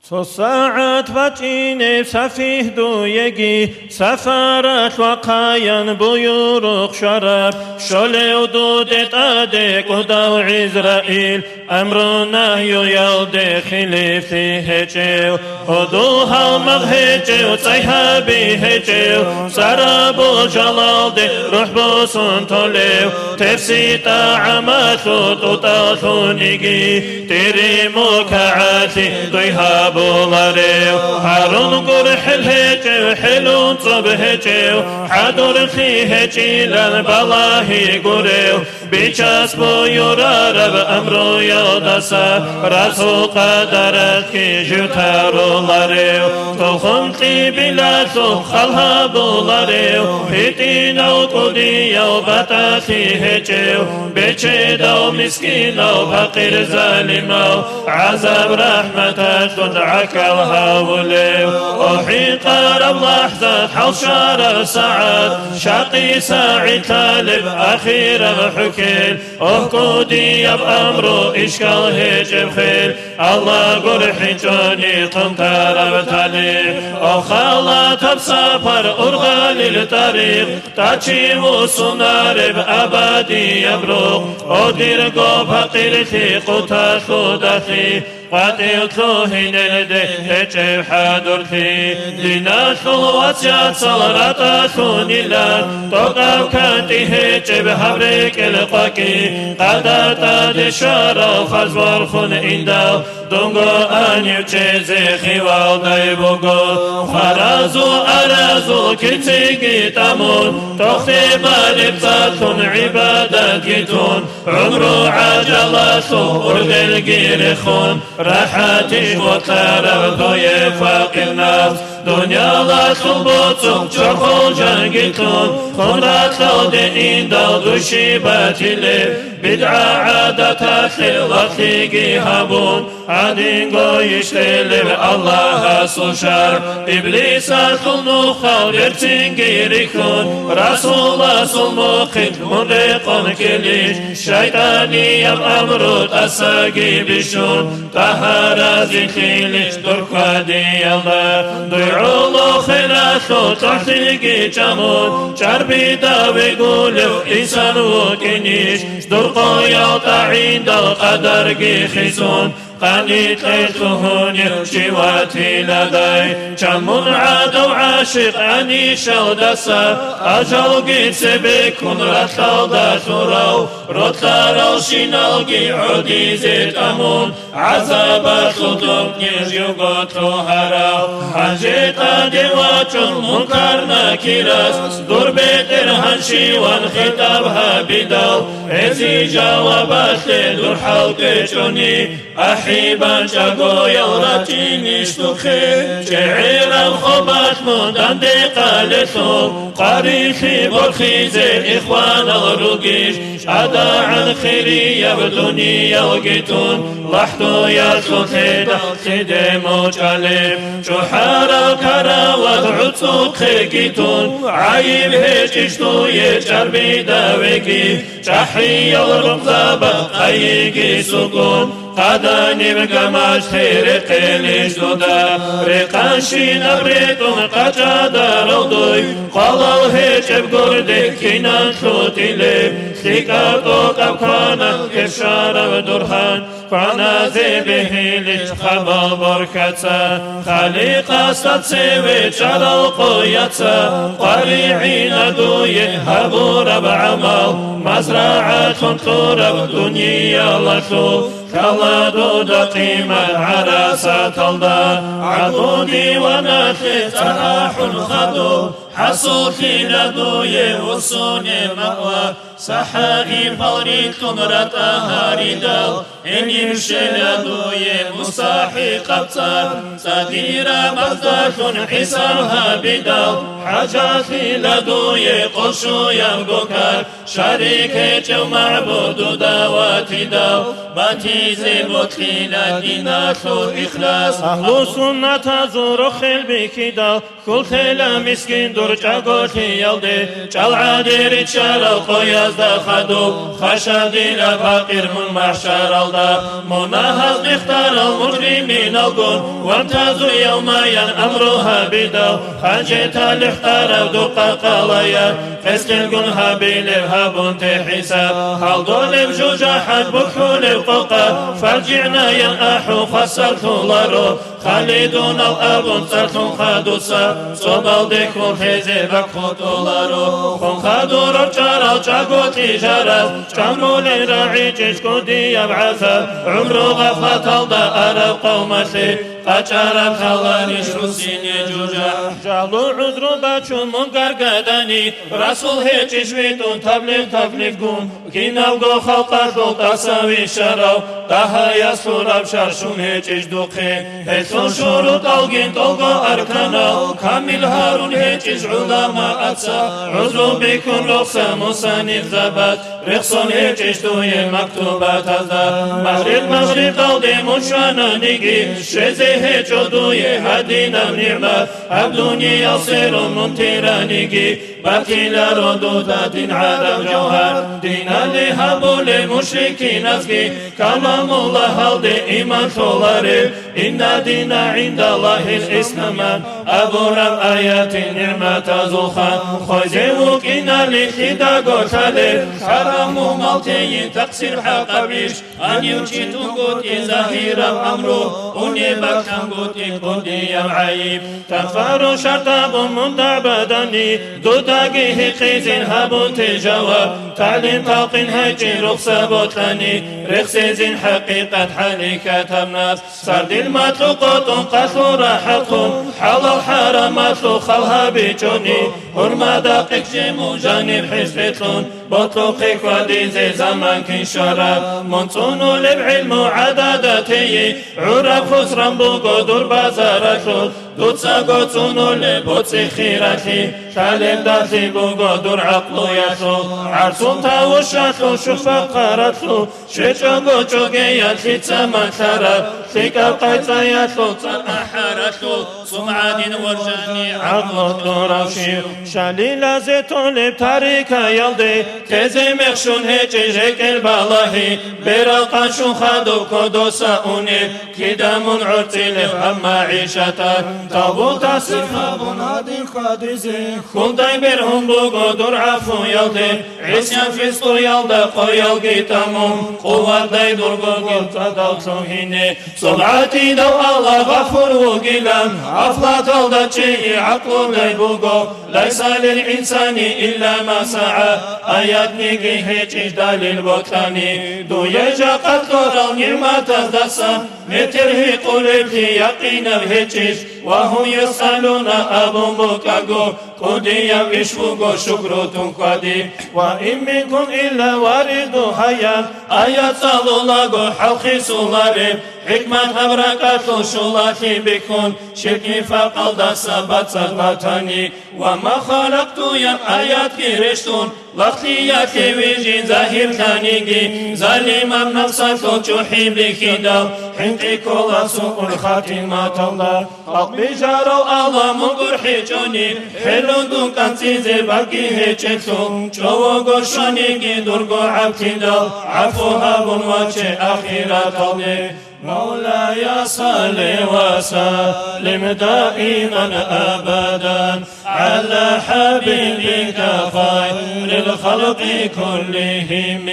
ساعت وچین سفیه دویگی سفرت و قاین بیورق شرب شل و دودت آدک و دو عزرائیل امر نهی و یلد خلیفی هجو و دو همغ هجو صحابی هجو سراب و جلال ده روح بسون طلیو تفسیت عماتو تطاثونگی تیری مکعاتی دویها بولاريو هارون قرح الهجو حلون صب هجو حدور خي هجيلا بلاهي قريو بيچاس بو يرارب امرو يودسا رسو قدرت كي جوتارو لاريو تو خمتي بلاتو خلها بولاريو هيتينو قديو بتاثي هجو بيچدو مسكينو فقير ظالمو عذاب رحمتك تدعك الهاوليو وحين قارب لحظة حوشار سعد شاقي ساعي طالب أخيرا حكيل أهكودي يب أمرو إشكال هجب خيل الله قرحي جوني قمتار بتاليب وخالات بسافر أرغالي الطريق تاچي وسنارب أبادي يبروق ودير قوب حقيرتي قطاش خودتي قاتلتو هنده هجب حادرتي ديناتو واتيات صلراتاتو نيلان توقف كانتي هجب حبريك القاكي قاداتا دي شارف ازوار خون انداو دونغو انيو چيزي خيوال دايبوغو خرازو ارازو كتيجي تامون تختي مالبتاتون عبادات جيتون عمرو عجلاتو ارغل جيرخون راحتي وطارب دوي فاقر ناس دنيا لا تلبوتو چرخو جنگيتون خونات لودين دو دوشي باتيلي بدعا عادتات للوقتي هابون عدين قويشتلي الله سوشار إبليس النخال يرتنجيركون رسول سلمخت مرقون كليش شيطاني يم أمرود أساقي بشون طهر زخيلش درقادي الله دعولو خلاتو تحتيقي جمون شربي داوي قولو إنسان وكنيش درقو يوطعين دو قدرقي خيزون قانيت ليتهون شواتي لدي جمون عادو عاشق عني شودسا أجل قيد سبكون رتلو داتورو رتلارو شنالقي عودي زيت أمون عذاب خلطوك نيجيوغو توهراو حنجيتا ديواتون منكر ناكيراس دور بيتر هنشيوان خطابها بدال ازي جوابات لدور حلق جوني أحيبا شاقو يوراتي نشتوخي شعير الخبات مدن دي قالتو قريخي برخيزي إخوان الرقيش عدا عن خيري يبدوني يلقيتون لحظو يرسو خيدي موجاليب شحار الكراوات عدسو خيكيتون عايب هيشتو يجربي داويكي شحي الرقزابة قيقي سكون قداني بقماش خير قيليش دودا ريقانشي نبريتون قجادا رودوي قلال هيجب قردي كينان خوتي لي خيكاتو قبقانا كفشارا ودرهان فانا زيبه ليش خبال بركتا خليقا ستسيوي جلال قويتا قريعين دوي هبور بعمل مزرعة تنطور دنيا لشو خلدو دقيمة عراسة الله عدوني ونخي تراح خدو حصوخي لدوي وصوني مأوى سحائي فوريتون رتا هاردال إن يمشي لدوي مصاحي قبطار صديرا مزداشون حسابها بدال حاجاتي لدوي قشو يمقوكار شريكي جو معبود دواتي دال باتيزي بطلينا ديناتو إخلاص أهل سنة زور خيل بكدا كل خيلا مسكين دور جاقوتي يلدي جال عادير جال القويا yazda xadu Xaşad ile fakir mun mahşar alda Munahaz mihtar al mujrimin al gun Vamtazu yevmayan amruha bidav Haceta lihtar duqa qalaya Feskel gun habilev habun tehisab Haldolev jujahat bukhulev qoqa Farjicna yan ahu khasartularo Khalidun al abun sartun khadusa Sobal dekul heze bakhutularo Khun khaduror charal chagoti jaraz Chamrule ra'i chishkudi yab'atha Umru ghaflat alda arab qawmasi Qacharam khalani shrusini juja Jalu udru bachun munkar gadani Rasul hechish vitun tabligh gun Kinav go khalqar dul tasavi sharav Tahaya surab sharshun hechish dukhe Hetzun shurut algin tolgo arkana Kamil harun hechish ulama atsa Udru bikun rukhsa musanif zabat Rikhson hechish duye maktubat azda Maghrib daldi mushana nigi Sheze hecho duye hadinam ni'mat Abduni yasirun muntiranigi Batila roduda din alam jawhar Dina lihabu le mushrikin azgi Kalamullah halde iman tolari Inna dina inda Allahil islaman Abu Ram ayatin ni'mat azulkhan Khoizevuk inna li khida gotale Haramu malteyin taksir haqabish Anyuchi tunguti zahiram amru Uni bakhan guti kudiyam ayib Tafaru shartabun mundabadani Dagi hiqizin habun tijawab Ta'lim talqin hajin rukhsa botlani Rikhsizin haqiqat halikat amnas Sardil matluqotun qatlu rahatun Halal haram matlu khalha bichuni Hurma daqiq jimu janib hizbitlun Botluqik wadize zaman kin sharab Munsunu lib ilmu adadatiyi Urab khusran bugodur bazaratlud Dutsa gotsunu lib botsi khirati Shalim dathi bugodur aqlu yatlu Arsun tawushatlu shufaq qaratlu Shechogo chogeyat hitsa matharab Shikab qaytsa yatlu Tzana haratlu Sum'adin warjani aqlu ravshiv Shalila zetun lib tarika yaldi Teze mekshun hechish rekel balahi Beral qanshun khadu kodosa unib Kidamun urtilev amma ishata Tabut asif habun hadin khadizi Khulday berhum bugodur afu yaldi Isyan fisku yalda qoyal gitamum Quvatday durgu giltadav sohine Sub'ati dav Allah gafur vugilam Aflat alda çeyi aqluday bugo Laysa lil insani illa ma sa'a Ayat nigi hechish dalil botlani Duyeja qatloral ni'mat azdasa Meterhi qulibhi yaqinav hechish Wahum yasaluna abun bukago Kudiyam ishvugo shukrutun kwadi Wa imminkun illa waridu hayat Ayat salulago halqi sularib Hikmat habrakatlu shulati bikun Shirki faqalda sabat salbatani Wa ma khalaqtu yam ayat kirishtun Laqtiyati vijin zahir tanigi Zalimam nafsatlu chuhi bikidav Hinqi kola su'ul khatimat Allah Qalb bijarav Allah mungur hijoni Helundun kansize baki hechetlu Chovo goshanigi durgo abtidav Afu habun vache akhirat alni مولاي صل وسلم دائما أبدا على حبيبك خير الخلق كلهم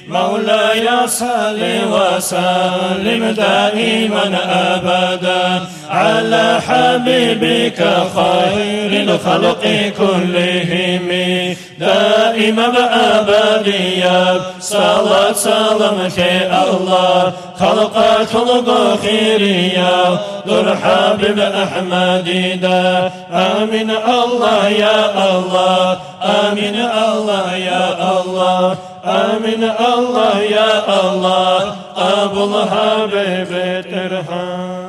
مولاي صل وسلم دائما أبدا على حبيبك خير الخلق كلهم دائما أبديا صلاة سلامك الله خلقات خلق خيريا در حبيب أحمد دا آمين الله يا الله آمين الله يا الله آمين الله يا الله أبو الحبيب ترحم